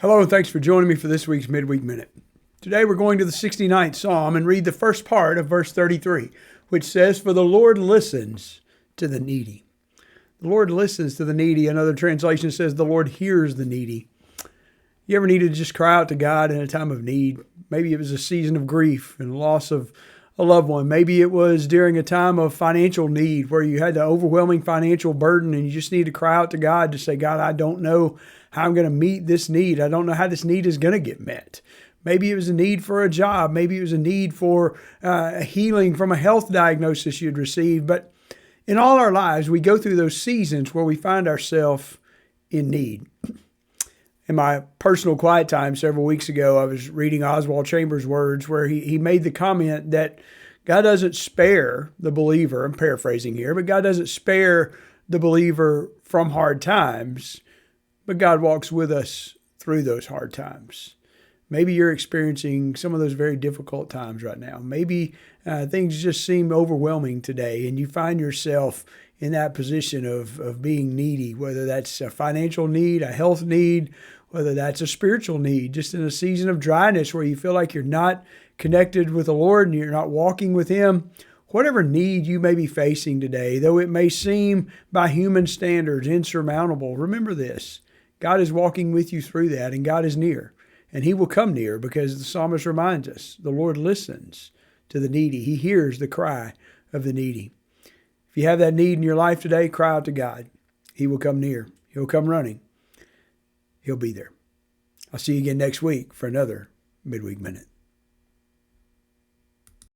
Hello, and thanks for joining me for this week's Midweek Minute. Today we're going to the 69th Psalm and read the first part of verse 33, which says, "For the Lord listens to the needy." The Lord listens to the needy. Another translation says, "The Lord hears the needy." You ever needed to just cry out to God in a time of need? Maybe it was a season of grief and loss of a loved one. Maybe it was during a time of financial need where you had the overwhelming financial burden and you just need to cry out to God to say, "God, I don't know how I'm going to meet this need. I don't know how this need is going to get met." Maybe it was a need for a job. Maybe it was a need for a healing from a health diagnosis you'd received. But in all our lives, we go through those seasons where we find ourselves in need. In my personal quiet time several weeks ago, I was reading Oswald Chambers' words where he made the comment that God doesn't spare the believer, I'm paraphrasing here, but God doesn't spare the believer from hard times, but God walks with us through those hard times. Maybe you're experiencing some of those very difficult times right now. Maybe things just seem overwhelming today and you find yourself in that position of being needy, whether that's a financial need, a health need, whether that's a spiritual need, just in a season of dryness where you feel like you're not connected with the Lord and you're not walking with Him. Whatever need you may be facing today, though it may seem by human standards insurmountable, remember this: God is walking with you through that, and God is near. And He will come near, because the psalmist reminds us, the Lord listens to the needy. He hears the cry of the needy. If you have that need in your life today, cry out to God. He will come near. He'll come running. He'll be there. I'll see you again next week for another Midweek Minute.